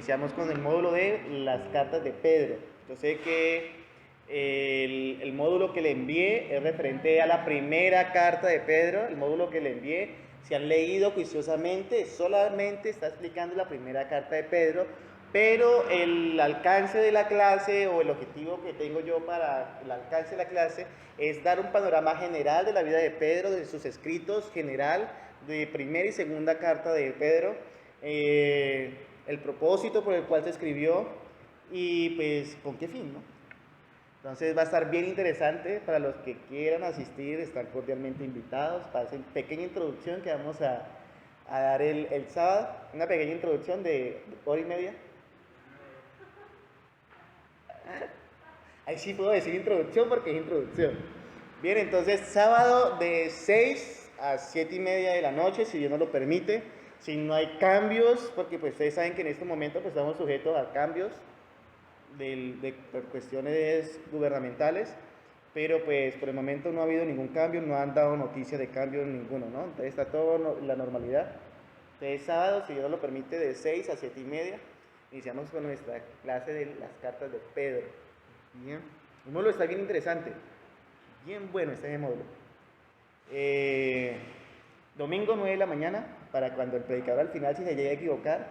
iniciamos con el módulo de las cartas de Pedro. Yo sé que el módulo que le envié es referente a la primera carta de Pedro. El módulo que le envié, si han leído juiciosamente, solamente está explicando la primera carta de Pedro, pero el alcance de la clase o el objetivo que tengo yo para el alcance de la clase es dar un panorama general de la vida de Pedro, de sus escritos general, de primera y segunda carta de Pedro, el propósito por el cual se escribió y pues con qué fin, ¿no? Entonces va a estar bien interesante para los que quieran asistir, están cordialmente invitados para esa pequeña introducción que vamos a dar el sábado, una pequeña introducción de hora y media. Ahí sí puedo decir introducción porque es introducción. Bien, entonces sábado de 6 a 7 y media de la noche, si Dios nos lo permite, si no hay cambios, porque pues ustedes saben que en este momento pues estamos sujetos a cambios por cuestiones gubernamentales, pero pues por el momento no ha habido ningún cambio, no han dado noticia de cambio ninguno, ¿no? Entonces está todo en la normalidad. Entonces sábado, si Dios nos lo permite, de 6 a 7 y media, iniciamos con nuestra clase de las cartas de Pedro. Bien, un módulo está bien interesante, bien bueno este módulo. Domingo 9 de la mañana, para cuando el predicador al final si se llegue a equivocar.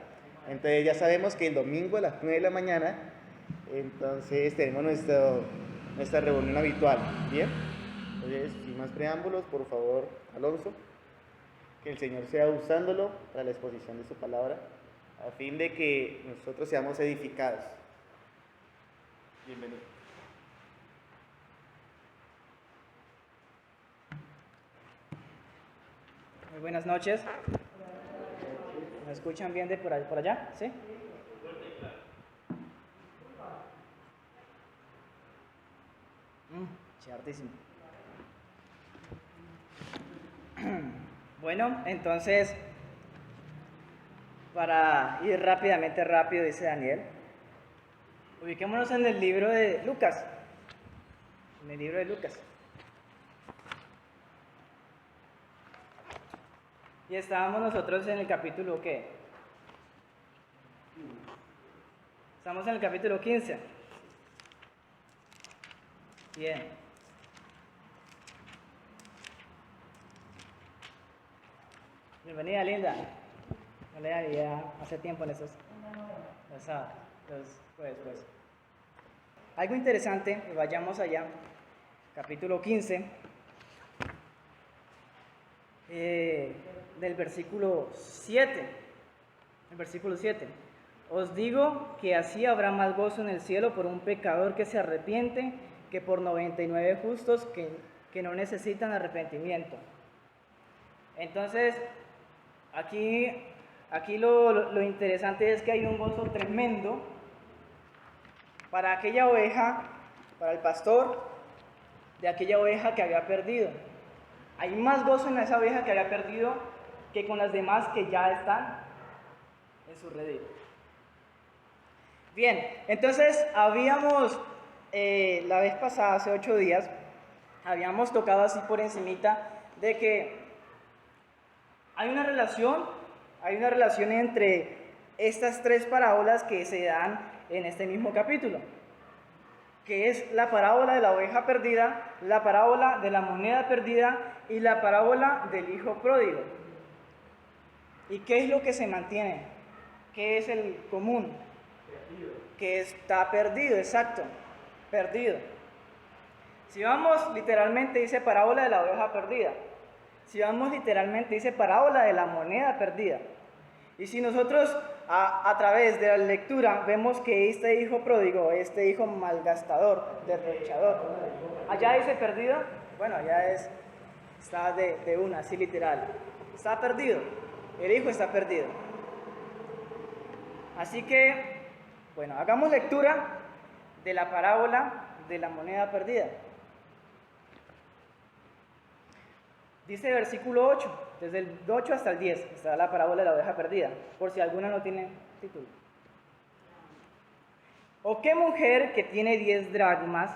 Entonces ya sabemos que el domingo a las 9 de la mañana, entonces tenemos nuestra reunión habitual. Bien, entonces sin más preámbulos, por favor, Alonso, que el Señor sea usándolo para la exposición de su palabra, a fin de que nosotros seamos edificados. Bienvenido. Muy buenas noches. ¿Me escuchan bien de por allá? ¿Sí? Hartísimo. Bueno, entonces, para ir rápido, dice Daniel, ubiquémonos en el libro de Lucas. En el libro de Lucas. Y estábamos nosotros en el capítulo, ¿qué? Estamos en el capítulo 15. Bien. Bienvenida, Linda. No le había hace tiempo en esos. Pues. Algo interesante, y vayamos allá. Capítulo 15. Del versículo 7. El versículo 7. Os digo que así habrá más gozo en el cielo por un pecador que se arrepiente que por 99 justos que no necesitan arrepentimiento. Entonces, aquí lo interesante es que hay un gozo tremendo para aquella oveja, para el pastor de aquella oveja que había perdido. Hay más gozo en esa oveja que había perdido que con las demás que ya están en su redil. Bien, entonces habíamos, la vez pasada, hace 8 días, habíamos tocado así por encimita de que hay una relación entre estas 3 parábolas que se dan en este mismo capítulo, que es la parábola de la oveja perdida, la parábola de la moneda perdida y la parábola del hijo pródigo. ¿Y qué es lo que se mantiene? ¿Qué es el común? Que está perdido, exacto, perdido. Si vamos literalmente dice parábola de la oveja perdida. Si vamos literalmente dice parábola de la moneda perdida. Y si nosotros a través de la lectura vemos que este hijo pródigo, este hijo malgastador, derrochador, allá dice perdido, bueno, allá está de una, así literal. Está perdido, el hijo está perdido. Así que, bueno, hagamos lectura de la parábola de la moneda perdida. Dice el versículo 8, desde el 8 hasta el 10, está la parábola de la oveja perdida, por si alguna no tiene título. ¿O qué mujer que tiene 10 dracmas,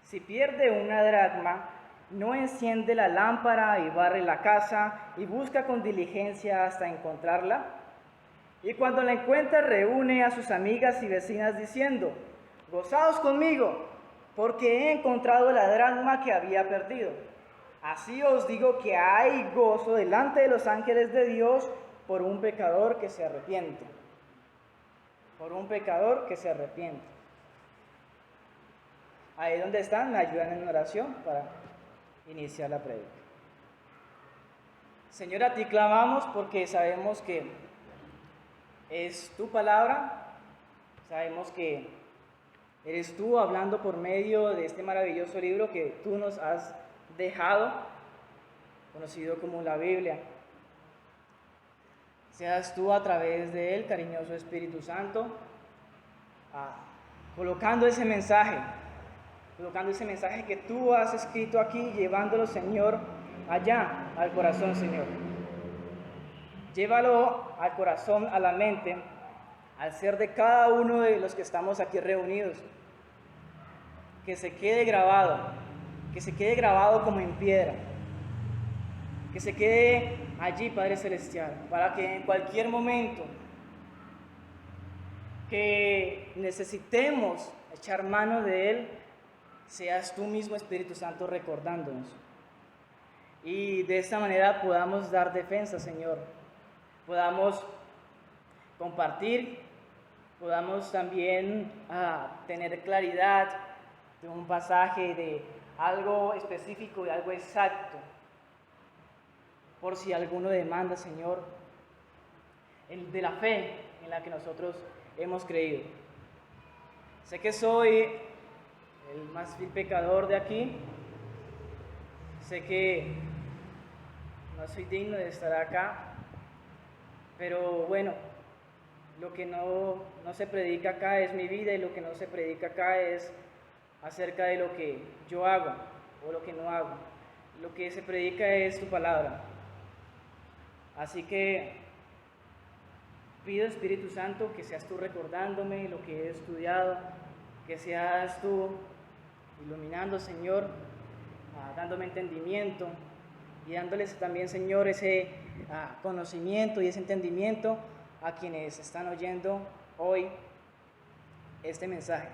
si pierde una dracma, no enciende la lámpara y barre la casa y busca con diligencia hasta encontrarla? Y cuando la encuentra, reúne a sus amigas y vecinas diciendo: gozaos conmigo, porque he encontrado la dracma que había perdido. Así os digo que hay gozo delante de los ángeles de Dios por un pecador que se arrepiente. Por un pecador que se arrepiente. Ahí donde están, me ayudan en oración para iniciar la prédica. Señor, a ti clamamos porque sabemos que es tu palabra, sabemos que eres tú hablando por medio de este maravilloso libro que tú nos has dejado, conocido como la Biblia. Seas tú a través de él, cariñoso Espíritu Santo, colocando ese mensaje que tú has escrito aquí, llevándolo, Señor, allá al corazón, Señor. Llévalo al corazón, a la mente, al ser de cada uno de los que estamos aquí reunidos. Que se quede grabado como en piedra. Que se quede allí, Padre Celestial, para que en cualquier momento que necesitemos echar mano de él, seas tú mismo, Espíritu Santo, recordándonos. Y de esta manera podamos dar defensa, Señor. Podamos compartir, podamos también tener claridad de un pasaje, de algo específico, de algo exacto. Por si alguno demanda, Señor, el de la fe en la que nosotros hemos creído. Sé que soy el más vil pecador de aquí. Sé que no soy digno de estar acá. Pero bueno, lo que no se predica acá es mi vida, y lo que no se predica acá es acerca de lo que yo hago o lo que no hago. Lo que se predica es tu palabra. Así que pido, Espíritu Santo, que seas tú recordándome lo que he estudiado, que seas tú iluminando, Señor, dándome entendimiento y dándoles también, Señor, ese conocimiento y ese entendimiento a quienes están oyendo hoy este mensaje.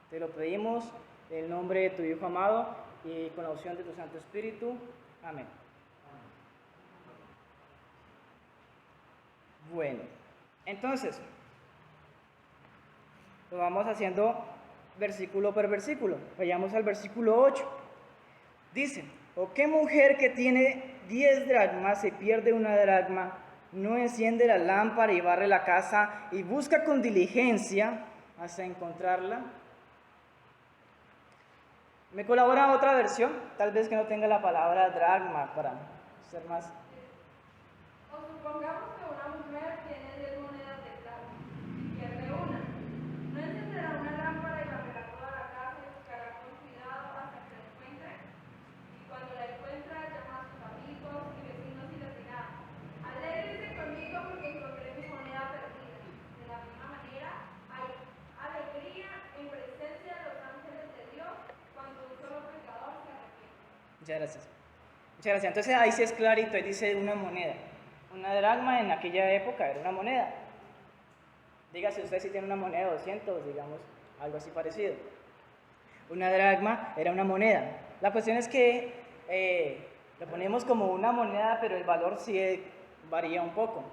Te lo pedimos en el nombre de tu Hijo amado y con la unción de tu Santo Espíritu. Amén. Bueno, entonces, lo vamos haciendo versículo por versículo. Vayamos al versículo 8. Dice: ¿o qué mujer que tiene 10 dracmas se pierde una dracma, no enciende la lámpara y barre la casa y busca con diligencia hasta encontrarla? ¿Me colabora otra versión? Tal vez que no tenga la palabra dracma para ser más. O supongamos que una mujer tiene 10 monedas de plata y pierde una. ¿No encenderá una lámpara y barrerá toda la casa y buscará con cuidado hasta que la encuentre? Y cuando la encuentra, llama a sus amigos y vecinos y les dirá: alégrense conmigo porque encontré mi moneda perdida. De la misma manera, hay alegría en presencia de los ángeles de Dios cuando un solo pecador se arrepiente. Muchas gracias. Muchas gracias. Entonces ahí sí es clarito, ahí dice una moneda. Una dracma en aquella época era una moneda. Dígase usted si tiene una moneda de 200, digamos, algo así parecido. Una dracma era una moneda. La cuestión es que lo ponemos como una moneda, pero el valor sí varía un poco.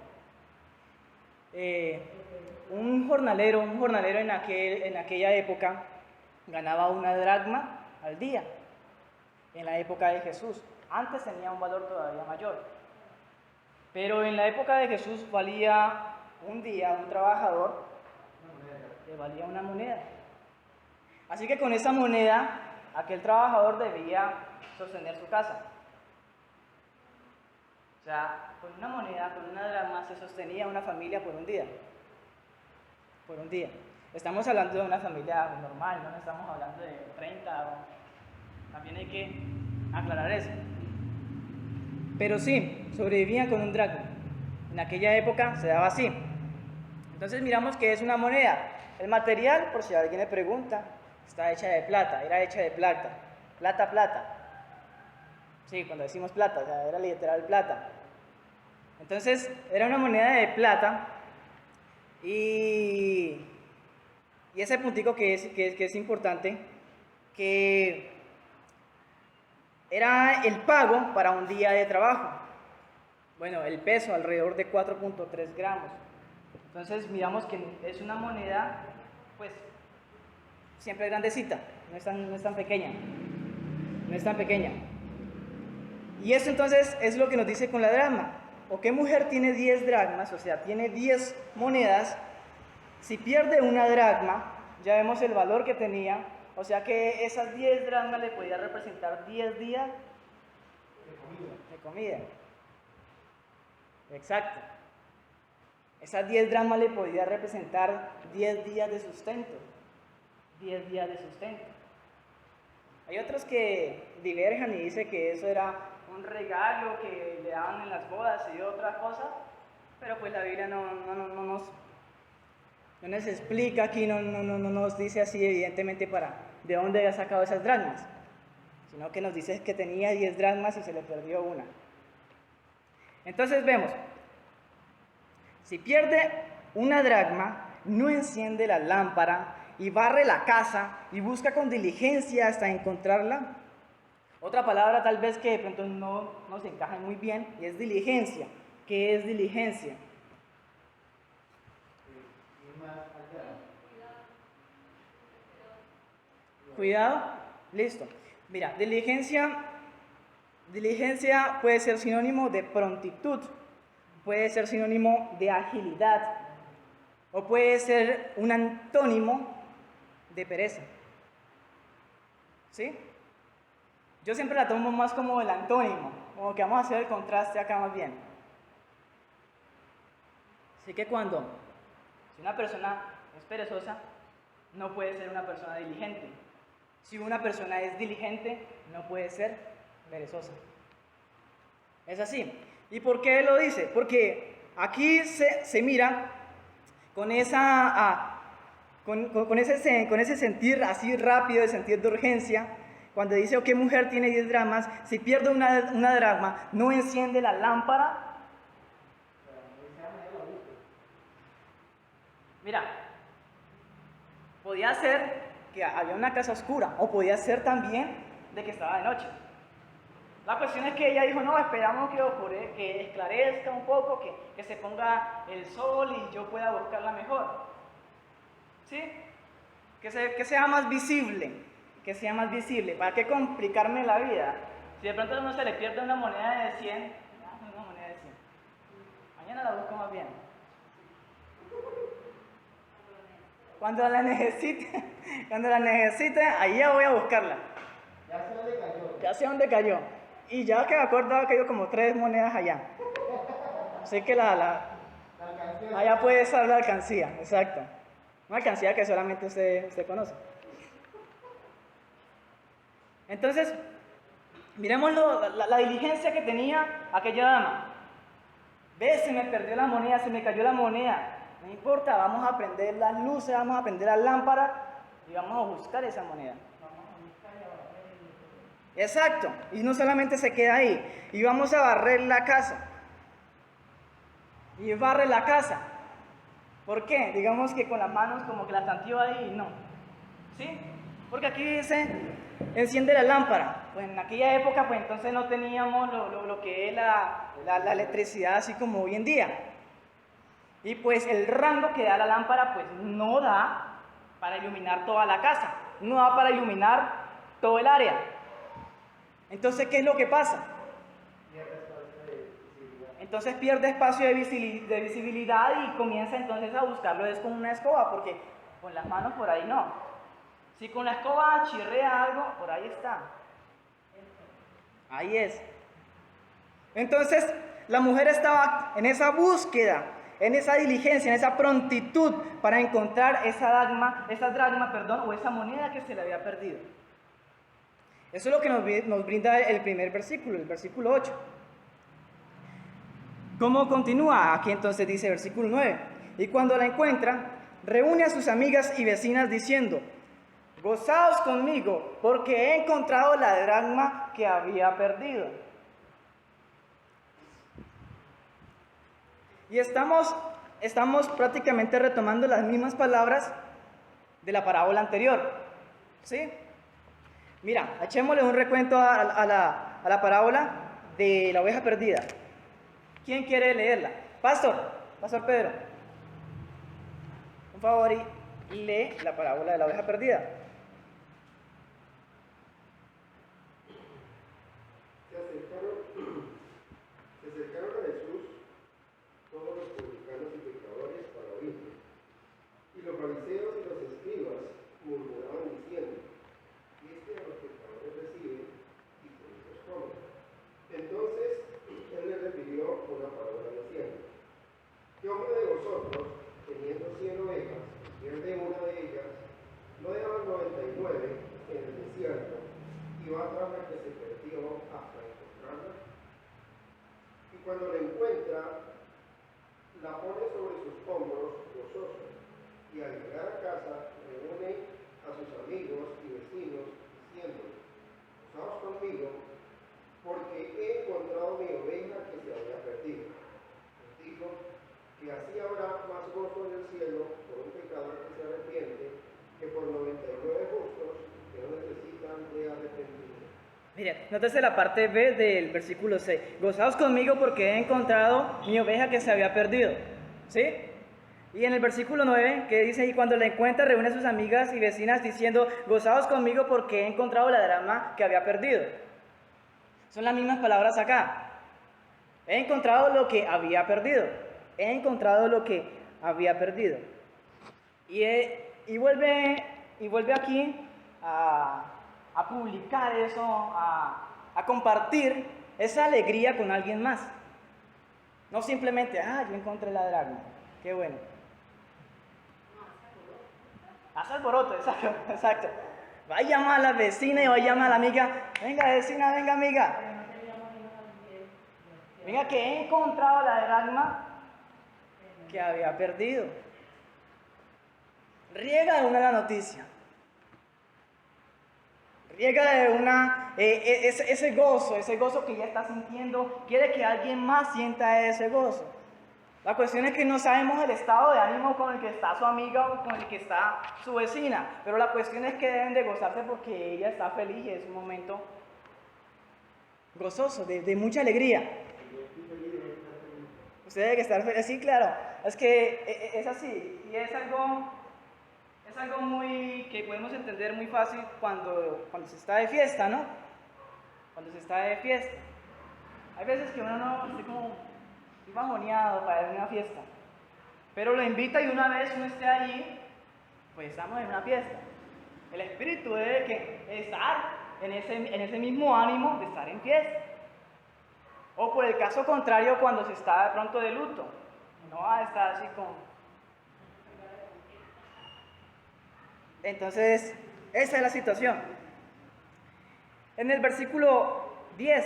Un jornalero en aquella época ganaba una dracma al día. En la época de Jesús. Antes tenía un valor todavía mayor. Pero en la época de Jesús valía un día, un trabajador, le valía una moneda. Así que con esa moneda, aquel trabajador debía sostener su casa. O sea, con una moneda, con una dracma, se sostenía una familia por un día. Por un día. Estamos hablando de una familia normal, no estamos hablando de 30. También hay que aclarar eso. Pero sí, sobrevivían con un dracma. En aquella época se daba así. Entonces miramos que es una moneda. El material, por si alguien le pregunta, está hecha de plata, era hecha de plata. Plata. Sí, cuando decimos plata, o sea, era literal plata. Entonces, era una moneda de plata y ese puntico que es importante, que era el pago para un día de trabajo. Bueno, el peso alrededor de 4.3 gramos. Entonces, miramos que es una moneda, pues, siempre grandecita, no es tan pequeña. No es tan pequeña. Y eso entonces es lo que nos dice con la dracma. ¿O qué mujer tiene 10 dracmas? O sea, tiene 10 monedas. Si pierde una dracma, ya vemos el valor que tenía. O sea que esas 10 dracmas le podía representar 10 días de comida. Exacto. Esas 10 dracmas le podía representar 10 días de sustento. 10 días de sustento. Hay otros que diverjan y dicen que eso era un regalo que le daban en las bodas y otra cosa, pero pues la Biblia no nos explica aquí, no nos dice así evidentemente de dónde había sacado esas dracmas, sino que nos dice que tenía 10 dracmas y se le perdió una. Entonces vemos, si pierde una dracma, no enciende la lámpara y barre la casa y busca con diligencia hasta encontrarla. Otra palabra tal vez que de pronto no nos encaja muy bien y es diligencia. ¿Qué es diligencia? Cuidado, listo. Mira, diligencia puede ser sinónimo de prontitud, puede ser sinónimo de agilidad o puede ser un antónimo de pereza. ¿Sí? Yo siempre la tomo más como el antónimo, como que vamos a hacer el contraste acá más bien. Así que si una persona es perezosa, no puede ser una persona diligente. Si una persona es diligente, no puede ser perezosa. Es así. ¿Y por qué lo dice? Porque aquí se mira con ese sentir así rápido, de sentir de urgencia. Cuando dice, ¿o qué mujer tiene 10 dracmas? Si pierde una dracma, no enciende la lámpara. Mira, podía ser que había una casa oscura, o podía ser también de que estaba de noche. La cuestión es que ella dijo, no, esperamos que esclarezca un poco, que se ponga el sol y yo pueda buscarla mejor. ¿Sí? Que sea más visible, ¿Para qué complicarme la vida? Si de pronto a uno se le pierde una moneda de 100, una moneda de 100. Mañana la busco más bien. Cuando la necesite, ahí ya voy a buscarla. Ya sé dónde cayó. Y ya que me acuerdo, ha caído como 3 monedas allá. Así que allá puede ser la alcancía, exacto. Una alcancía que solamente usted conoce. Entonces, miremos la diligencia que tenía aquella dama. Ve, se me perdió la moneda, se me cayó la moneda. No importa, vamos a prender las luces, vamos a prender las lámparas y vamos a buscar esa moneda. Exacto, y no solamente se queda ahí, y vamos a barrer la casa. Y barre la casa. ¿Por qué? Digamos que con las manos como que la tanteó ahí y no. ¿Sí? Porque aquí dice, enciende la lámpara. Pues en aquella época, pues entonces no teníamos lo que es la electricidad así como hoy en día. Y pues el rango que da la lámpara, pues no da para iluminar toda la casa. No da para iluminar todo el área. Entonces, ¿qué es lo que pasa? Entonces pierde espacio de visibilidad y comienza entonces a buscarlo es con una escoba, porque con las manos por ahí no. Si con la escoba chirrea algo, por ahí está. Ahí es. Entonces, la mujer estaba en esa búsqueda, en esa diligencia, en esa prontitud para encontrar esa dracma, o esa moneda que se le había perdido. Eso es lo que nos brinda el primer versículo, el versículo 8. ¿Cómo continúa? Aquí entonces dice versículo 9. Y cuando la encuentra, reúne a sus amigas y vecinas diciendo, gozaos conmigo, porque he encontrado la dracma que había perdido. Y estamos prácticamente retomando las mismas palabras de la parábola anterior. ¿Sí? Mira, echémosle un recuento a la parábola de la oveja perdida. ¿Quién quiere leerla? Pastor Pedro, por favor, y lee la parábola de la oveja perdida. Se acercaron a Jesús todos los publicanos y pecadores para oírle. Y los fariseos y los escribas murmuraban diciendo: este a los pecadores recibe y con ellos come. Entonces él les refirió una parábola diciendo: ¿qué hombre de vosotros, teniendo 100 ovejas, pierde una de ellas, no deja las 99 en el desierto y va tras la que se perdió hasta encontrarla? Y cuando la encuentra, la pone sobre sus hombros gozoso, y al llegar a casa reúne a sus amigos y vecinos diciendo: gozaos conmigo, porque he encontrado mi oveja que se había perdido. Les digo que así habrá más gozo en el cielo por un pecador que se arrepiente que por 99 justos que no necesitan de arrepentimiento. Mire, nótese la parte B del versículo 6. Gozaos conmigo porque he encontrado mi oveja que se había perdido. ¿Sí? Y en el versículo 9, que dice: y cuando la encuentra, reúne a sus amigas y vecinas diciendo: gozaos conmigo porque he encontrado la dracma que había perdido. Son las mismas palabras acá. He encontrado lo que había perdido. He encontrado lo que había perdido. Y vuelve aquí a publicar eso, a compartir esa alegría con alguien más. No simplemente, yo encontré la dracma, qué bueno. Haz alboroto, exacto. Va a llamar a la vecina y va a llamar a la amiga: venga vecina, venga amiga. Venga que he encontrado la dracma que había perdido. Riega de una la noticia. Riega de una, ese gozo que ella está sintiendo, quiere que alguien más sienta ese gozo. La cuestión es que no sabemos el estado de ánimo con el que está su amiga o con el que está su vecina, pero la cuestión es que deben de gozarse porque ella está feliz y es un momento gozoso, de mucha alegría. Usted debe estar feliz, sí, claro, es que es así y es algo muy que podemos entender muy fácil cuando se está de fiesta, ¿no? Cuando se está de fiesta. Hay veces que uno no está como bajoneado para ir a una fiesta, pero lo invita y una vez uno esté allí, pues estamos en una fiesta. El espíritu debe estar en ese mismo ánimo de estar en fiesta. O por el caso contrario, cuando se está de pronto de luto, no va a estar así como... Entonces, esa es la situación. En el versículo 10,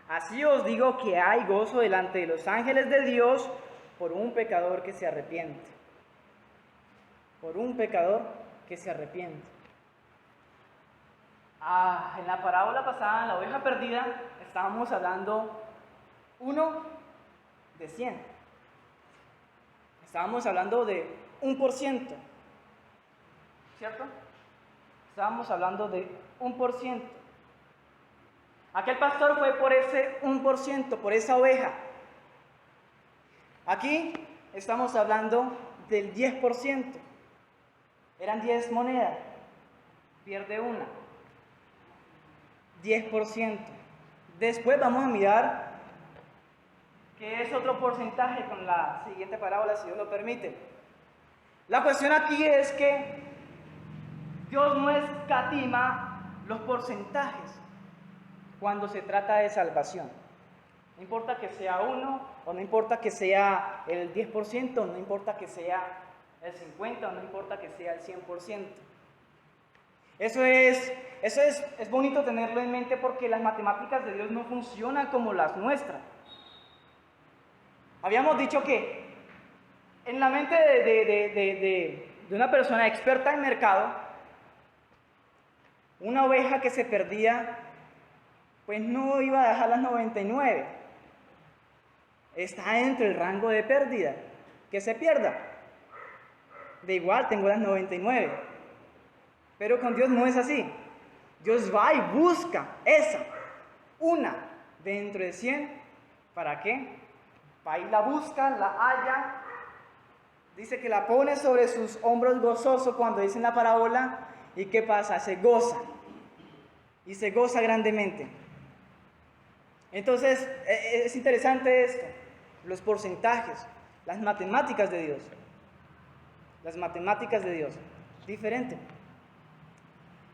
así os digo que hay gozo delante de los ángeles de Dios por un pecador que se arrepiente. Por un pecador que se arrepiente. En la parábola pasada, en la oveja perdida, estábamos hablando 1 de 100. Estábamos hablando de 1%. ¿Cierto? Estábamos hablando de 1%. Aquel pastor fue por ese 1%, por esa oveja. Aquí estamos hablando del 10%. Eran 10 monedas. Pierde una. 10%. Después vamos a mirar qué es otro porcentaje con la siguiente parábola, si Dios lo permite. La cuestión aquí es que Dios no escatima los porcentajes cuando se trata de salvación. No importa que sea 1, o no importa que sea el 10%, no importa que sea el 50%, o no importa que sea el 100%. Eso es bonito tenerlo en mente porque las matemáticas de Dios no funcionan como las nuestras. Habíamos dicho que en la mente de una persona experta en mercado, una oveja que se perdía, pues no iba a dejar las 99. está dentro del rango de pérdida, que se pierda. De igual tengo las 99. Pero con Dios no es así. Dios va y busca esa, una dentro de 100. ¿Para qué? Va y la busca, la halla. Dice que la pone sobre sus hombros gozoso cuando dice en la parábola. ¿Y qué pasa? Se goza. Y se goza grandemente. Entonces, es interesante esto. Los porcentajes, las matemáticas de Dios. Las matemáticas de Dios. Diferente.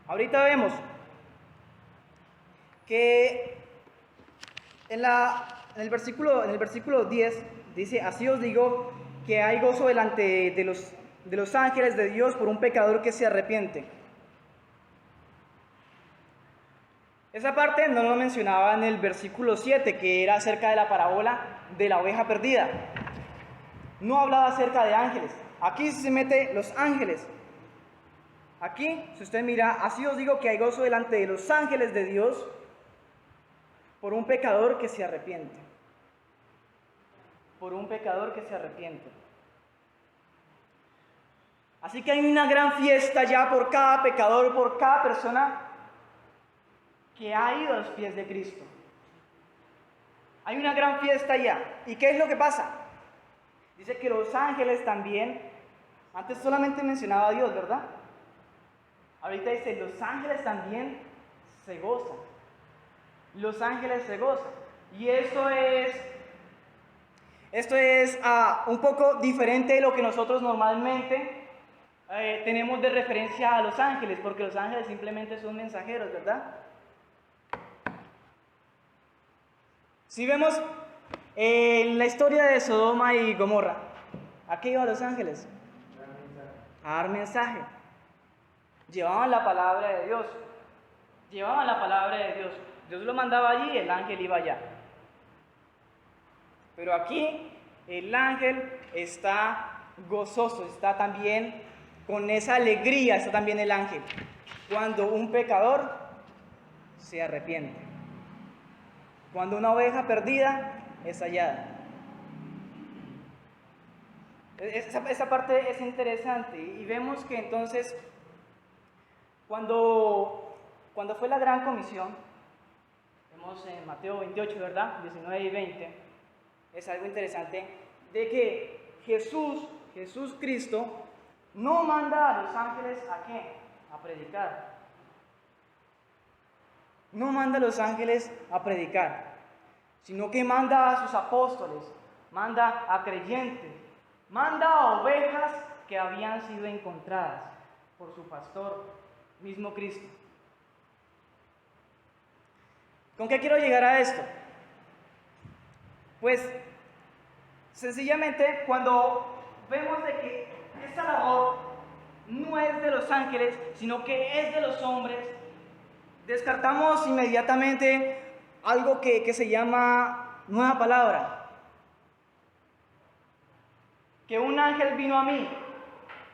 Ahorita vemos que en el versículo 10 dice: así os digo que hay gozo delante de los ángeles de Dios por un pecador que se arrepiente. Esa parte no lo mencionaba en el versículo 7, que era acerca de la parábola de la oveja perdida. No hablaba acerca de ángeles. Aquí se mete los ángeles. Aquí, si usted mira, así os digo que hay gozo delante de los ángeles de Dios por un pecador que se arrepiente. Por un pecador que se arrepiente. Así que hay una gran fiesta ya por cada pecador, por cada persona que ha ido a los pies de Cristo. Hay una gran fiesta ya. ¿Y qué es lo que pasa? Dice que los ángeles también, antes solamente mencionaba a Dios, ¿verdad? Ahorita dice, los ángeles también se gozan. Los ángeles se gozan. Y esto es un poco diferente de lo que nosotros normalmente tenemos de referencia a los ángeles, porque los ángeles simplemente son mensajeros, ¿verdad? Si vemos la historia de Sodoma y Gomorra, ¿a qué iban los ángeles? A dar mensaje. Llevaban la palabra de Dios. Llevaban la palabra de Dios. Dios lo mandaba allí y el ángel iba allá. Pero aquí el ángel está gozoso, está también con esa alegría, está también el ángel. Cuando un pecador se arrepiente. Cuando una oveja perdida es hallada. Esa parte es interesante y vemos que entonces cuando fue la gran comisión, vemos en Mateo 28, ¿verdad? 19 y 20, es algo interesante de que Jesús Cristo no manda a los ángeles ¿a qué? A predicar. No manda a los ángeles a predicar, sino que manda a sus apóstoles, manda a creyentes, manda a ovejas que habían sido encontradas por su pastor, mismo Cristo. ¿Con qué quiero llegar a esto? Pues, sencillamente, cuando vemos de que esta labor no es de los ángeles, sino que es de los hombres, descartamos inmediatamente algo que se llama nueva palabra. Que un ángel vino a mí,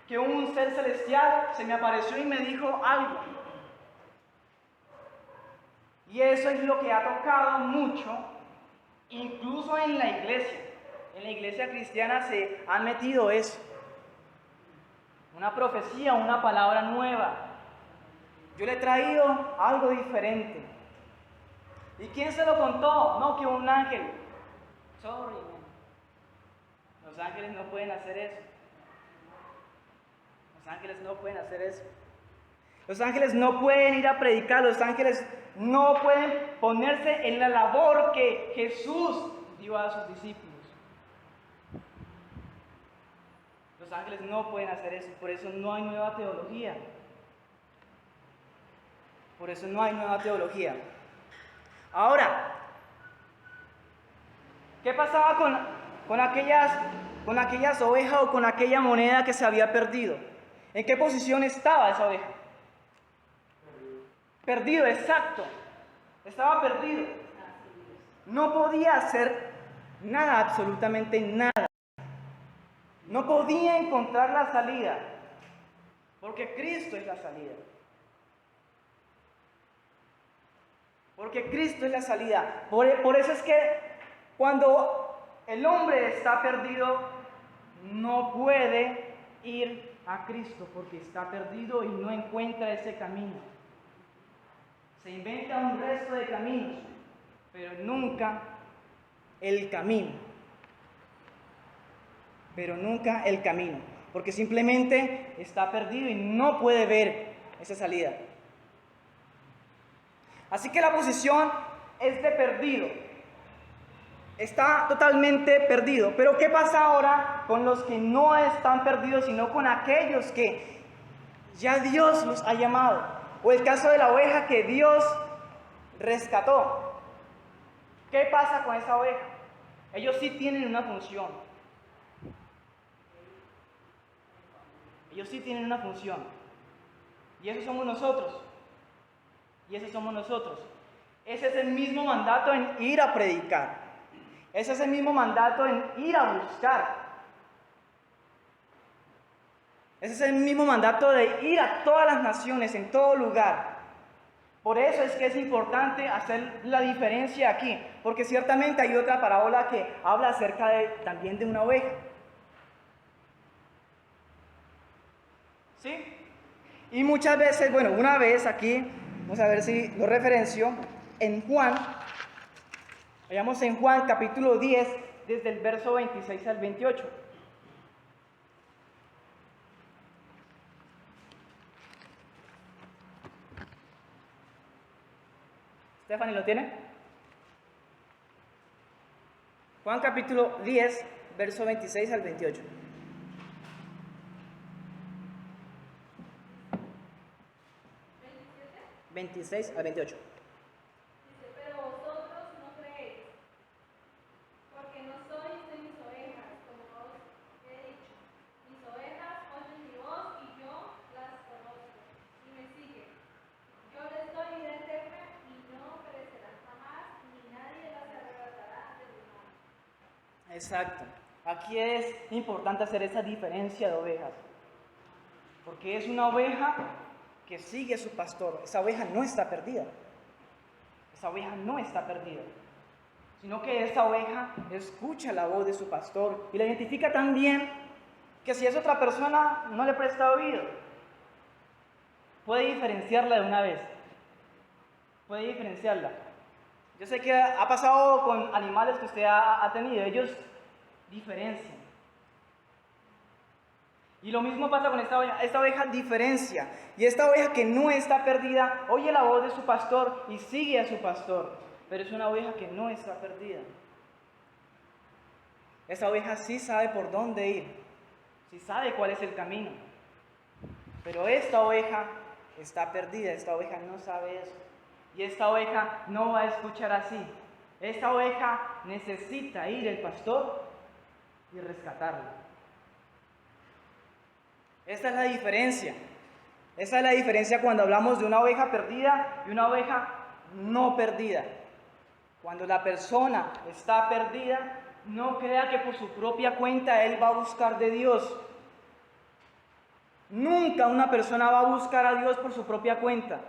que un ser celestial se me apareció y me dijo algo. Y eso es lo que ha tocado mucho, incluso en la iglesia. En la iglesia cristiana se ha metido eso. Una profecía, una palabra nueva. Yo le he traído algo diferente. ¿Y quién se lo contó? No, que un ángel. Sorry, man. Los ángeles no pueden hacer eso. Los ángeles no pueden hacer eso. Los ángeles no pueden ir a predicar. Los ángeles no pueden ponerse en la labor que Jesús dio a sus discípulos. Los ángeles no pueden hacer eso. Por eso no hay nueva teología. Por eso no hay nueva teología. Ahora, ¿qué pasaba con aquellas ovejas o con aquella moneda que se había perdido? ¿En qué posición estaba esa oveja? Perdido, exacto. Estaba perdido. No podía hacer nada, absolutamente nada. No podía encontrar la salida, porque Cristo es la salida. Porque Cristo es la salida. Por eso es que cuando el hombre está perdido, no puede ir a Cristo porque está perdido y no encuentra ese camino. Se inventa un resto de caminos, pero nunca el camino. Pero nunca el camino, porque simplemente está perdido y no puede ver esa salida. Así que la posición es de perdido. Está totalmente perdido. Pero ¿qué pasa ahora con los que no están perdidos, sino con aquellos que ya Dios los ha llamado? O el caso de la oveja que Dios rescató. ¿Qué pasa con esa oveja? Ellos sí tienen una función. Ellos sí tienen una función. Y esos somos nosotros. Y esos somos nosotros. Ese es el mismo mandato en ir a predicar. Ese es el mismo mandato en ir a buscar. Ese es el mismo mandato de ir a todas las naciones, en todo lugar. Por eso es que es importante hacer la diferencia aquí. Porque ciertamente hay otra parábola que habla acerca también de una oveja. ¿Sí? Y muchas veces, bueno, una vez aquí, vamos a ver si lo referencio, en Juan, vayamos en Juan capítulo 10, desde el verso 26 al 28. Stephanie, ¿lo tiene? Juan capítulo 10, verso 26 al 28. ¿27? 26 al 28. Dice, pero vosotros no creéis, porque no sois de mis ovejas, como os he dicho. Mis ovejas oyen mi voz y yo las conozco, y me siguen. Yo les doy vida eterna y no perecerán jamás, ni nadie las arrebatará de mi mano. Exacto. Aquí es importante hacer esa diferencia de ovejas. Porque es una oveja que sigue a su pastor. Esa oveja no está perdida. Esa oveja no está perdida. Sino que esa oveja escucha la voz de su pastor y la identifica tan bien que si es otra persona no le presta oído. Puede diferenciarla de una vez. Puede diferenciarla. Yo sé que ha pasado con animales que usted ha tenido. Ellos diferencian. Y lo mismo pasa con esta oveja. Esta oveja diferencia. Y esta oveja que no está perdida, oye la voz de su pastor y sigue a su pastor. Pero es una oveja que no está perdida. Esta oveja sí sabe por dónde ir. Sí sabe cuál es el camino. Pero esta oveja está perdida. Esta oveja no sabe eso. Y esta oveja no va a escuchar así. Esta oveja necesita ir el pastor y rescatarla. Esta es la diferencia. Esta es la diferencia cuando hablamos de una oveja perdida y una oveja no perdida. Cuando la persona está perdida, no crea que por su propia cuenta él va a buscar de Dios. Nunca una persona va a buscar a Dios por su propia cuenta.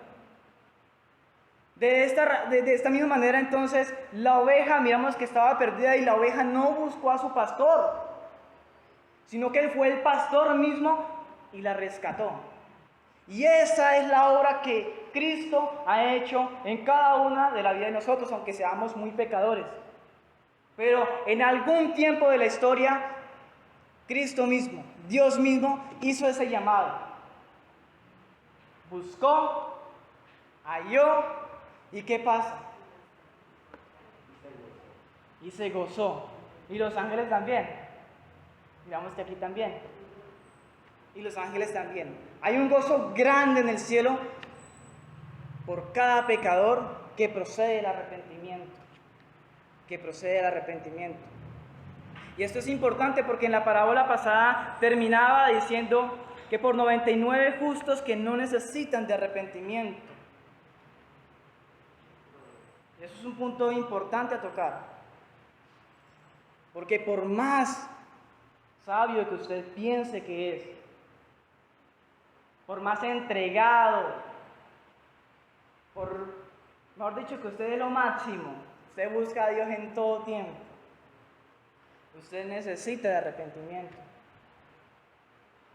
De esta misma manera, entonces, la oveja, miramos que estaba perdida y la oveja no buscó a su pastor, sino que él fue el pastor mismo y la rescató. Y esa es la obra que Cristo ha hecho en cada una de la vida de nosotros, aunque seamos muy pecadores. Pero en algún tiempo de la historia, Cristo mismo, Dios mismo, hizo ese llamado. Buscó, halló, ¿y qué pasa? Y se gozó. Y los ángeles también. Miramos que aquí también. Y los ángeles también. Hay un gozo grande en el cielo por cada pecador que procede del arrepentimiento. Que procede del arrepentimiento. Y esto es importante porque en la parábola pasada terminaba diciendo que por 99 justos que no necesitan de arrepentimiento. Eso es un punto importante a tocar. Porque por más sabio que usted piense que es, por más entregado, mejor dicho, que usted es lo máximo, usted busca a Dios en todo tiempo. Usted necesita de arrepentimiento.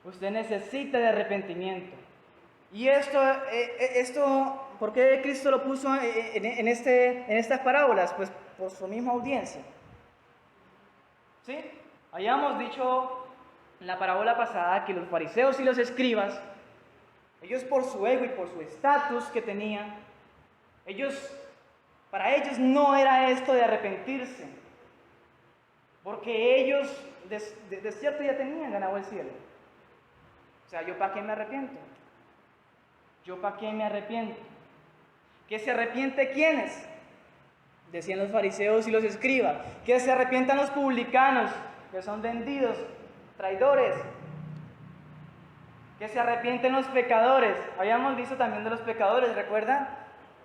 Usted necesita de arrepentimiento. Y esto, ¿por qué Cristo lo puso en estas parábolas? Pues por su misma audiencia. ¿Sí? Habíamos dicho en la parábola pasada que los fariseos y los escribas, ellos por su ego y por su estatus que tenían, para ellos no era esto de arrepentirse, porque ellos de cierto ya tenían ganado el cielo. O sea, ¿yo para qué me arrepiento? ¿Yo para qué me arrepiento? ¿Que se arrepiente quiénes? Decían los fariseos y los escribas. Que se arrepientan los publicanos, que son vendidos, traidores. Que se arrepienten los pecadores. Habíamos visto también de los pecadores, ¿recuerdan?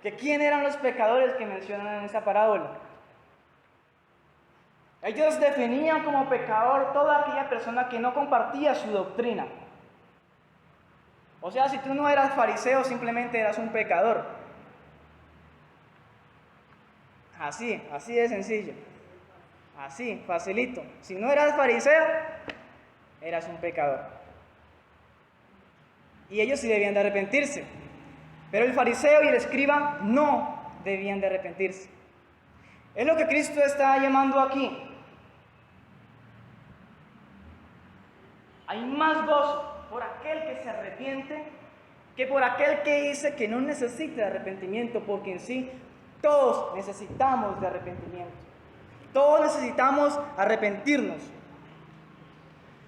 Que quién eran los pecadores que mencionan en esa parábola. Ellos definían como pecador toda aquella persona que no compartía su doctrina. O sea, si tú no eras fariseo, simplemente eras un pecador. Así de sencillo. Así, facilito. Si no eras fariseo, eras un pecador. Y ellos sí debían de arrepentirse. Pero el fariseo y el escriba no debían de arrepentirse. Es lo que Cristo está llamando aquí. Hay más gozo por aquel que se arrepiente que por aquel que dice que no necesita de arrepentimiento, porque en sí todos necesitamos de arrepentimiento. Todos necesitamos arrepentirnos.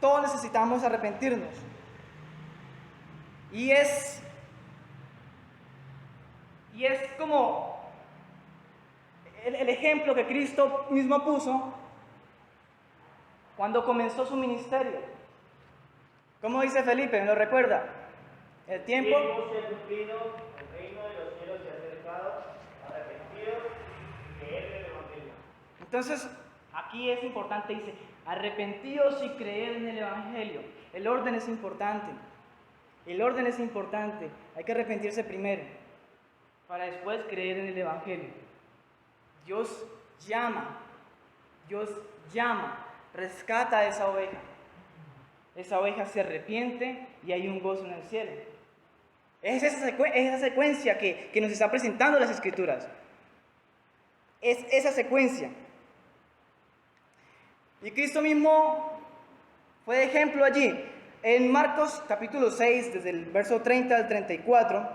Todos necesitamos arrepentirnos. Y es como el ejemplo que Cristo mismo puso cuando comenzó su ministerio. ¿Cómo dice Felipe? ¿Me lo recuerda? El tiempo se ha cumplido, el reino de los cielos se ha acercado, arrepentidos, creed en el Evangelio. Entonces, aquí es importante, dice, arrepentidos y creed en el Evangelio. El orden es importante. El orden es importante. Hay que arrepentirse primero, para después creer en el Evangelio. Dios llama, rescata a esa oveja. Esa oveja se arrepiente y hay un gozo en el cielo. Es esa secuencia que nos está presentando las Escrituras. Es esa secuencia. Y Cristo mismo fue de ejemplo allí. En Marcos capítulo 6, desde el verso 30 al 34.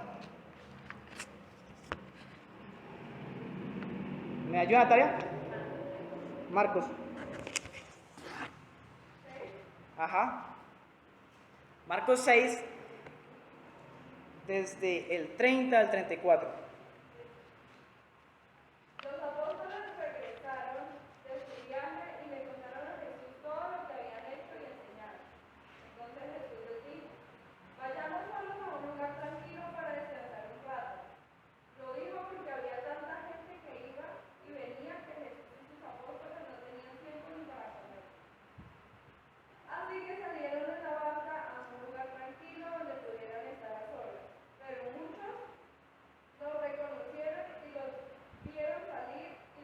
¿Me ayuda, Natalia? Marcos. Ajá. Marcos 6, desde el 30 al 34. Los apóstoles regresaron de su viaje y le contaron a Jesús todo lo que habían hecho y enseñado. Entonces Jesús les dijo, vayamos solos a un lugar tranquilo para descansar un rato. Lo dijo porque había tanta gente que iba y venía que Jesús y sus apóstoles no tenían tiempo ni para comer. Así que salieron de la barca a un lugar tranquilo donde pudieran estar a solas. Pero muchos los reconocieron y los vieron salir y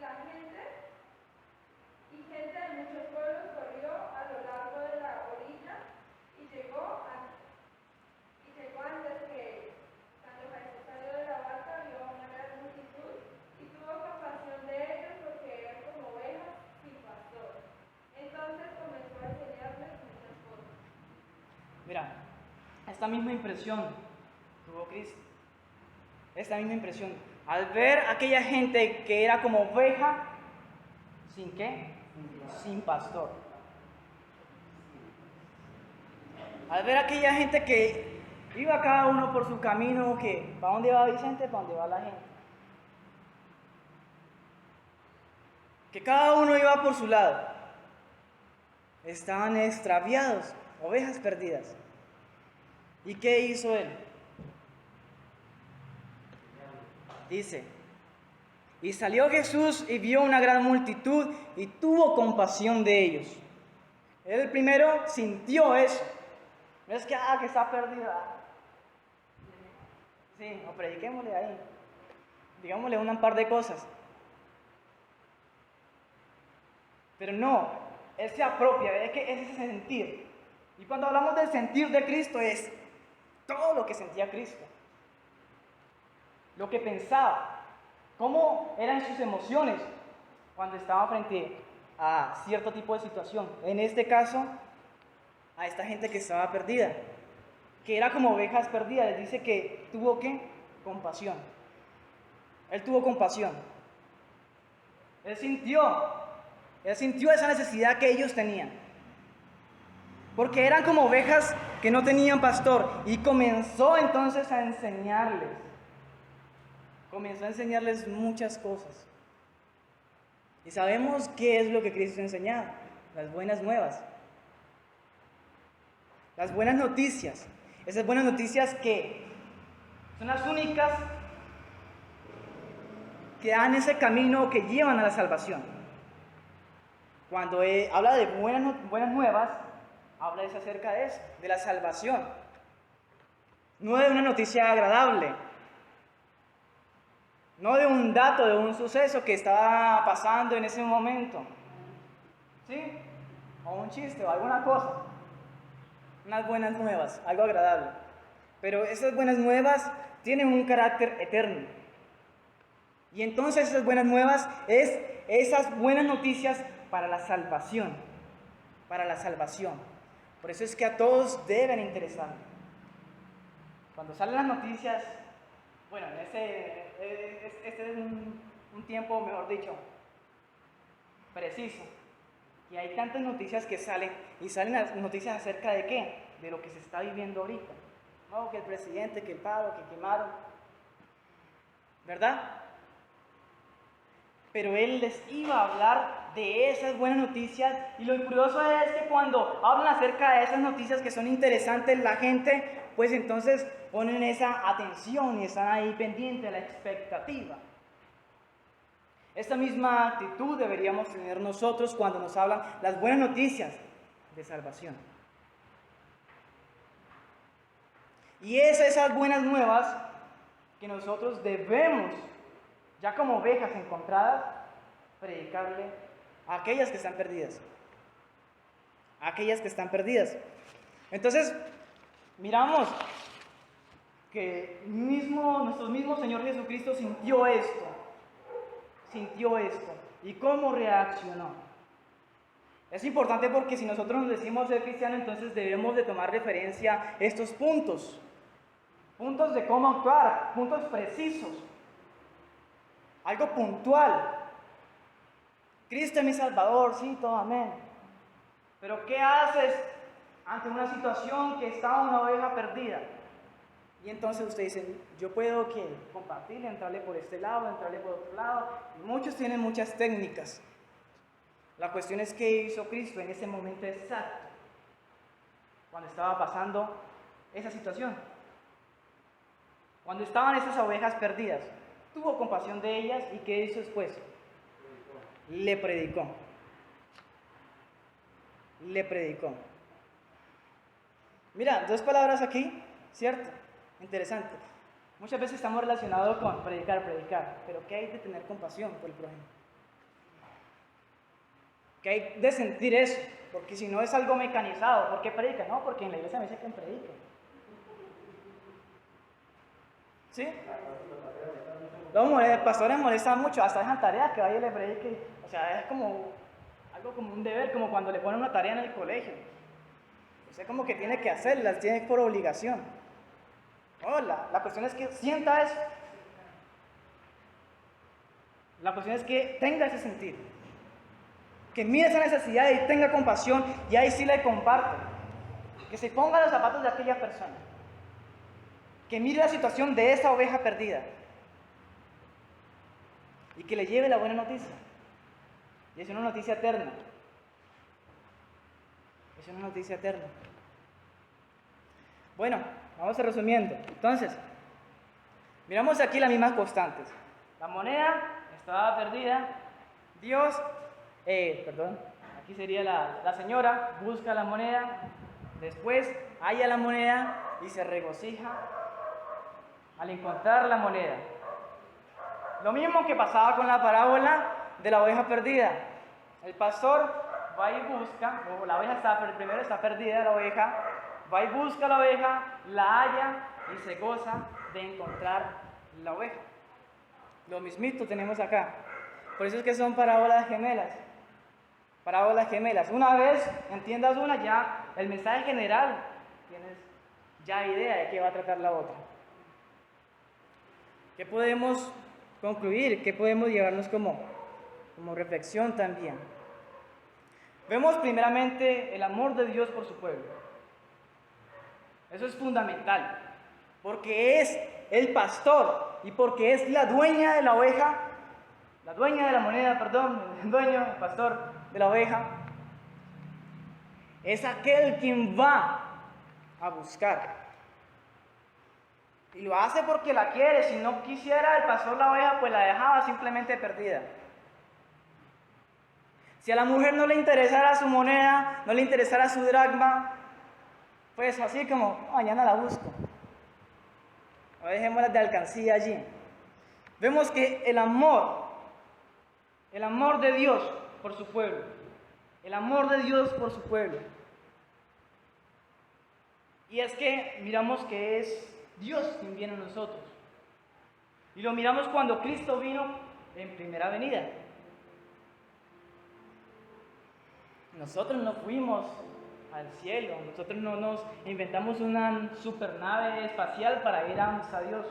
gente de muchos pueblos corrió a lo largo de la orilla y llegó antes que ellos. Cuando Jesús salió de la barca vio a una gran multitud y tuvo compasión de ellos porque eran como ovejas sin pastor. Entonces comenzó a enseñarles muchas cosas. Mira, esta misma impresión tuvo Cristo. Esta misma impresión. Al ver a aquella gente que era como oveja, ¿sin qué? Sin pastor. Al ver a aquella gente que iba cada uno por su camino, que ¿para dónde va Vicente? ¿Para dónde va la gente? Que cada uno iba por su lado. Estaban extraviados, ovejas perdidas. ¿Y qué hizo él? Dice, y salió Jesús y vio una gran multitud y tuvo compasión de ellos. Él el primero sintió eso. No es que está perdida. Sí, no, prediquémosle ahí. Digámosle un par de cosas. Pero no, Él se apropia, es que es ese sentir. Y cuando hablamos del sentir de Cristo es todo lo que sentía Cristo. Lo que pensaba, cómo eran sus emociones cuando estaba frente a cierto tipo de situación. En este caso, a esta gente que estaba perdida, que era como ovejas perdidas. Les dice que tuvo, ¿qué? Compasión. Él tuvo compasión. Él sintió esa necesidad que ellos tenían. Porque eran como ovejas que no tenían pastor. Y comenzó entonces a enseñarles. Comenzó a enseñarles muchas cosas. Y sabemos qué es lo que Cristo enseñaba. Las buenas nuevas. Las buenas noticias. Esas buenas noticias que son las únicas que dan ese camino que llevan a la salvación. Cuando habla de buenas nuevas, habla acerca de eso, de la salvación. No de una noticia agradable, no de un dato, de un suceso que estaba pasando en ese momento, ¿sí? O un chiste o alguna cosa. Unas buenas nuevas, algo agradable. Pero esas buenas nuevas tienen un carácter eterno. Y entonces esas buenas nuevas es esas buenas noticias para la salvación. Para la salvación. Por eso es que a todos deben interesar. Cuando salen las noticias, bueno, este es un tiempo, mejor dicho, preciso. Y hay tantas noticias que salen, y salen las noticias acerca de qué, de lo que se está viviendo ahorita. No, que el presidente, que el paro, que quemaron, ¿verdad? Pero él les iba a hablar de esas buenas noticias, y lo curioso es que cuando hablan acerca de esas noticias que son interesantes, la gente, pues entonces ponen esa atención y están ahí pendientes de la expectativa. Esta misma actitud deberíamos tener nosotros cuando nos hablan las buenas noticias de salvación. Y es esas buenas nuevas que nosotros debemos, ya como ovejas encontradas, predicarle a aquellas que están perdidas. A aquellas que están perdidas. Entonces, miramos que nuestro mismo Señor Jesucristo sintió esto. ¿Y cómo reaccionó? Es importante porque si nosotros nos decimos ser cristianos, entonces debemos de tomar referencia a estos puntos de cómo actuar, puntos precisos, algo puntual. Cristo es mi Salvador, sí, todo amén. Pero ¿qué haces ante una situación que está una oveja perdida? Y entonces usted dice, yo puedo compartirle, entrarle por este lado, entrarle por otro lado. Y muchos tienen muchas técnicas. La cuestión es qué hizo Cristo en ese momento exacto, cuando estaba pasando esa situación. Cuando estaban esas ovejas perdidas, tuvo compasión de ellas y ¿qué hizo después? Le predicó. Mira, dos palabras aquí, ¿cierto? Interesante. Muchas veces estamos relacionados con predicar, pero ¿qué hay de tener compasión por el prójimo? ¿Qué hay de sentir eso? Porque si no es algo mecanizado, ¿por qué predica? No, porque en la iglesia me dice que predique. ¿Sí? Los pastores molestan mucho, hasta dejan tareas que vaya y le predique. O sea, es como algo como un deber, como cuando le ponen una tarea en el colegio. O sea, como que tiene que hacerlas, tiene por obligación. No, la cuestión es que sienta eso. La cuestión es que tenga ese sentido. Que mire esa necesidad y tenga compasión, y ahí sí le comparte. Que se ponga los zapatos de aquella persona. Que mire la situación de esa oveja perdida. Y que le lleve la buena noticia. Y es una noticia eterna. Es una noticia eterna. Bueno, vamos a resumiendo. Entonces, miramos aquí las mismas constantes. La moneda estaba perdida. Dios, aquí sería la señora, busca la moneda. Después halla la moneda y se regocija al encontrar la moneda. Lo mismo que pasaba con la parábola de la oveja perdida. El pastor va y busca, o la oveja primero está perdida, la oveja, va y busca la oveja, la halla y se goza de encontrar la oveja. Lo mismito tenemos acá. Por eso es que son parábolas gemelas. Parábolas gemelas. Una vez entiendas una, ya el mensaje general, tienes ya idea de qué va a tratar la otra. ¿Qué podemos concluir? ¿Qué podemos llevarnos como reflexión también? Vemos primeramente el amor de Dios por su pueblo. Eso es fundamental, porque es el pastor y porque es la dueña de la oveja, la dueña de la moneda, perdón, el dueño, el pastor de la oveja, es aquel quien va a buscar. Y lo hace porque la quiere. Si no quisiera el pastor la oveja, pues la dejaba simplemente perdida. Si a la mujer no le interesara su moneda, no le interesara su dracma, pues así como, mañana la busco. O dejémosla de alcancía allí. Vemos que el amor de Dios por su pueblo, el amor de Dios por su pueblo. Y es que miramos que es Dios quien viene a nosotros. Y lo miramos cuando Cristo vino en primera venida. Nosotros no fuimos al cielo, nosotros no nos inventamos una supernave espacial para ir a Dios.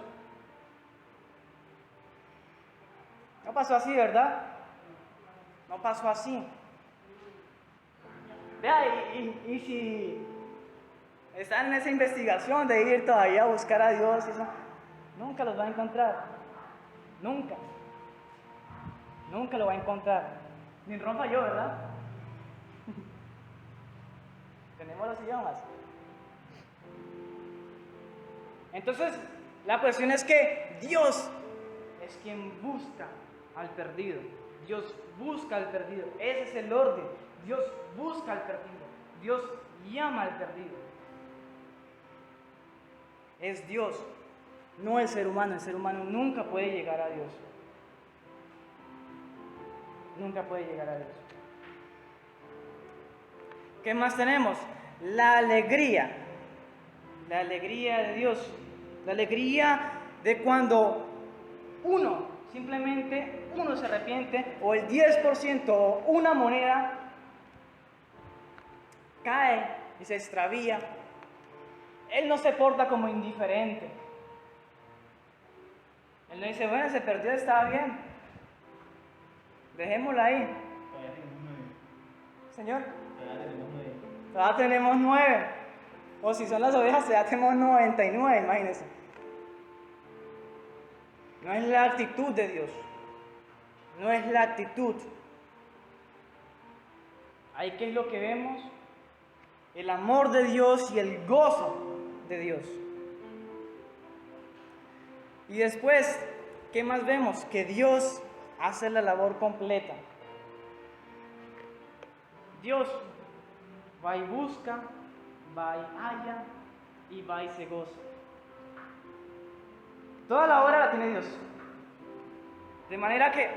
No pasó así, ¿verdad? No pasó así. Vea, y si están en esa investigación de ir todavía a buscar a Dios, eso, nunca los va a encontrar. Nunca. Nunca lo va a encontrar. Ni rompa yo, ¿verdad? Tenemos los idiomas. Entonces, la cuestión es que Dios es quien busca al perdido. Dios busca al perdido. Ese es el orden. Dios busca al perdido. Dios llama al perdido. Es Dios, no el ser humano. El ser humano nunca puede llegar a Dios. Nunca puede llegar a Dios. ¿Qué más tenemos? La alegría. La alegría de Dios. La alegría de cuando simplemente uno se arrepiente, o el 10% o una moneda cae y se extravía. Él no se porta como indiferente. Él no dice, bueno, se perdió, estaba bien. Dejémosla ahí. Señor, todavía tenemos 9. O si son las ovejas, ya tenemos 99, imagínense. No es la actitud de Dios. No es la actitud. Ahí, ¿qué es lo que vemos? El amor de Dios y el gozo de Dios. Y después, ¿qué más vemos? Que Dios hace la labor completa. Dios va y busca, va y halla, y va y se goza. Toda la obra la tiene Dios. De manera que,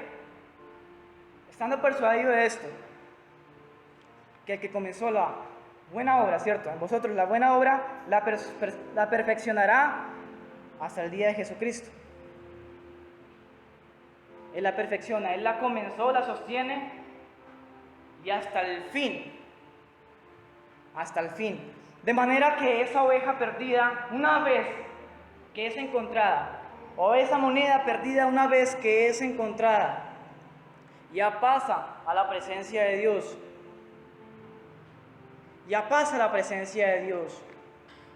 estando persuadido de esto, que el que comenzó la buena obra, ¿cierto? En vosotros la buena obra la perfeccionará hasta el día de Jesucristo. Él la perfecciona, Él la comenzó, la sostiene y hasta el fin. Hasta el fin. De manera que esa oveja perdida, una vez que es encontrada, o esa moneda perdida una vez que es encontrada, ya pasa a la presencia de Dios. Ya pasa a la presencia de Dios.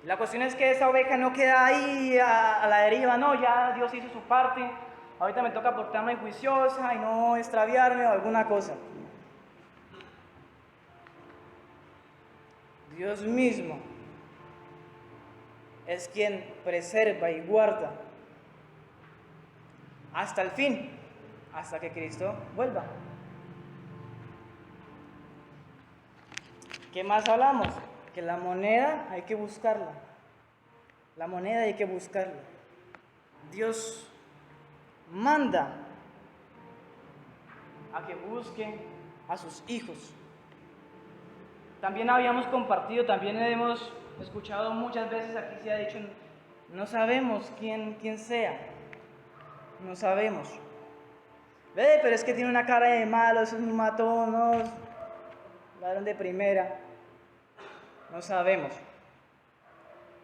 La cuestión es que esa oveja no queda ahí a la deriva, no, ya Dios hizo su parte, ahorita me toca portarme juiciosa y no extraviarme o alguna cosa. Dios mismo es quien preserva y guarda hasta el fin, hasta que Cristo vuelva. ¿Qué más hablamos? Que la moneda hay que buscarla. La moneda hay que buscarla. Dios manda a que busquen a sus hijos. También habíamos compartido, también hemos escuchado muchas veces, aquí se ha dicho, no sabemos quién sea, no sabemos. Ve, pero es que tiene una cara de malo, eso es un matón, no, es ladrón de primera. No sabemos.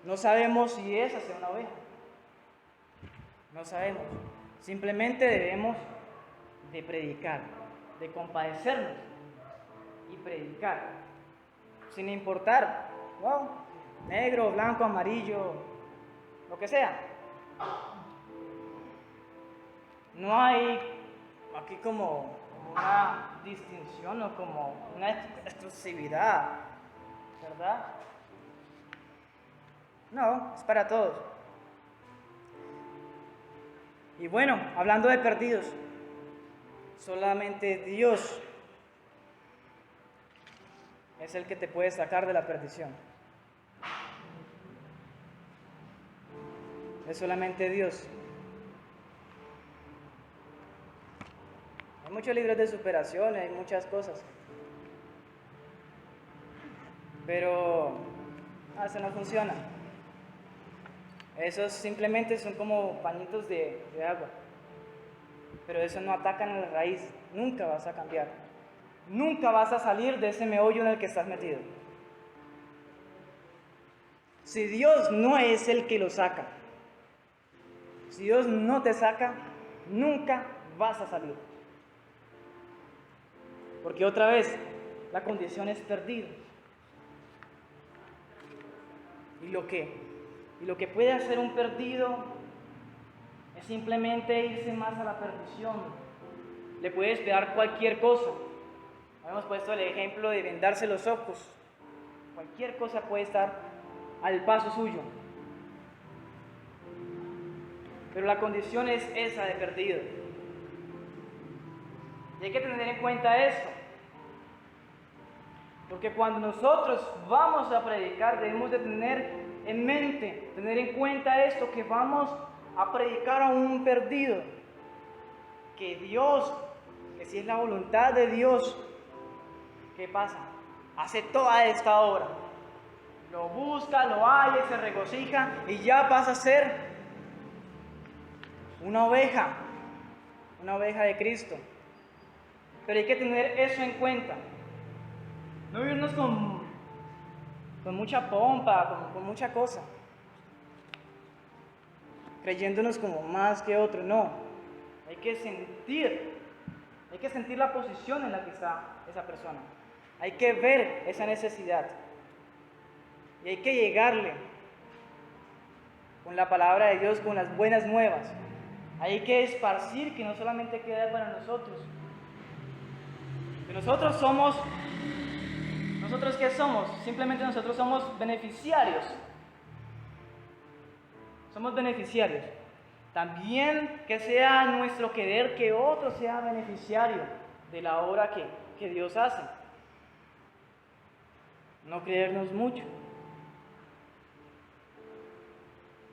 No sabemos si esa sea una oveja. No sabemos. Simplemente debemos de predicar, de compadecernos y predicar, sin importar, wow, negro, blanco, amarillo, lo que sea. No hay aquí como una distinción o como una exclusividad, ¿verdad? No, es para todos. Y bueno, hablando de perdidos, solamente Dios es el que te puede sacar de la perdición. Es solamente Dios. Hay muchos libros de superación, hay muchas cosas. Pero eso no funciona. Esos simplemente son como pañitos de agua. Pero eso no atacan a la raíz. Nunca vas a cambiar. Nunca vas a salir de ese meollo en el que estás metido. Si Dios no es el que lo saca, si Dios no te saca, nunca vas a salir. Porque otra vez, la condición es perdido. Y lo que puede hacer un perdido es simplemente irse más a la perdición. Le puede esperar cualquier cosa. Hemos puesto el ejemplo de vendarse los ojos. Cualquier cosa puede estar al paso suyo. Pero la condición es esa de perdido. Y hay que tener en cuenta esto. Porque cuando nosotros vamos a predicar, debemos de tener en mente, tener en cuenta esto, que vamos a predicar a un perdido. Que Dios, que si es la voluntad de Dios, ¿qué pasa? Hace toda esta obra. Lo busca, lo halla, se regocija y ya pasa a ser una oveja de Cristo. Pero hay que tener eso en cuenta. No irnos con mucha pompa, con mucha cosa, creyéndonos como más que otro. No, hay que sentir la posición en la que está esa persona. Hay que ver esa necesidad y hay que llegarle con la palabra de Dios, con las buenas nuevas. Hay que esparcir, que no solamente quede para nosotros. Que ¿nosotros qué somos? Simplemente nosotros somos beneficiarios. Somos beneficiarios. También que sea nuestro querer que otro sea beneficiario de la obra que Dios hace. No creernos mucho.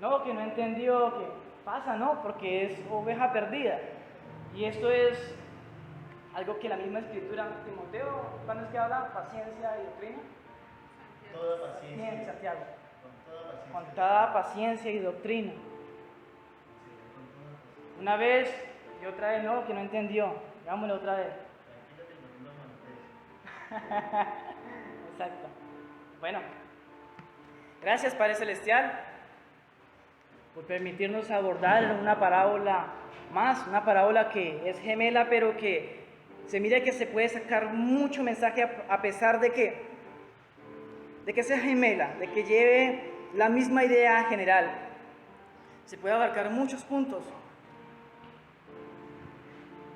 No, que no entendió, que pasa, no, porque es oveja perdida. Y esto es algo que la misma escritura, Timoteo, ¿cuándo es que habla? Paciencia y doctrina. Toda paciencia. Santiago. Con toda paciencia. Con toda paciencia y doctrina. Una vez y otra vez no, que no entendió. Hagámoslo otra vez. Exacto. Bueno, gracias Padre Celestial por permitirnos abordar una parábola más, una parábola que es gemela, pero que se mira que se puede sacar mucho mensaje a pesar de que sea gemela, de que lleve la misma idea general. Se puede abarcar muchos puntos.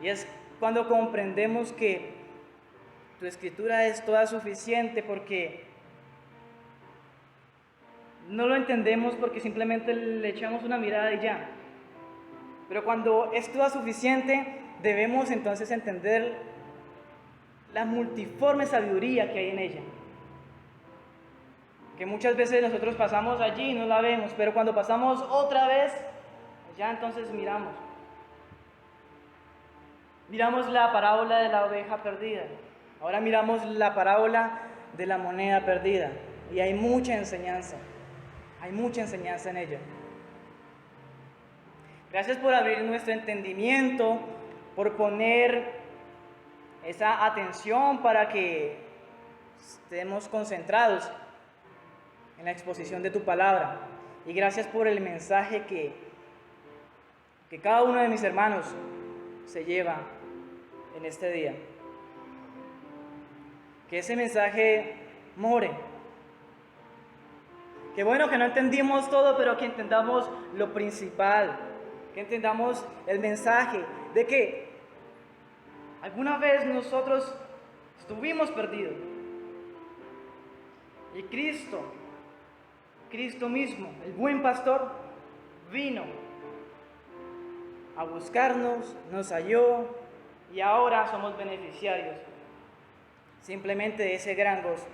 Y es cuando comprendemos que tu escritura es toda suficiente, porque no lo entendemos porque simplemente le echamos una mirada y ya. Pero cuando es toda suficiente, debemos entonces entender la multiforme sabiduría que hay en ella. Que muchas veces nosotros pasamos allí y no la vemos, pero cuando pasamos otra vez, ya entonces miramos. Miramos la parábola de la oveja perdida. Ahora miramos la parábola de la moneda perdida. Y hay mucha enseñanza en ella. Gracias por abrir nuestro entendimiento, por poner esa atención para que estemos concentrados en la exposición de tu palabra. Y gracias por el mensaje que cada uno de mis hermanos se lleva en este día. Que ese mensaje more. Que bueno que no entendimos todo, pero que entendamos lo principal. Que entendamos el mensaje de que alguna vez nosotros estuvimos perdidos. Y Cristo mismo, el buen pastor, vino a buscarnos, nos halló y ahora somos beneficiarios simplemente de ese gran gozo.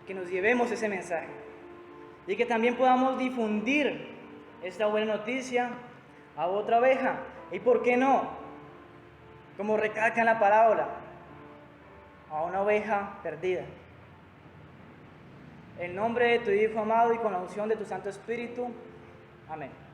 Que nos llevemos ese mensaje y que también podamos difundir esta buena noticia a otra oveja. ¿Y por qué no? Como recalca en la parábola, a una oveja perdida. En nombre de tu Hijo amado y con la unción de tu Santo Espíritu. Amén.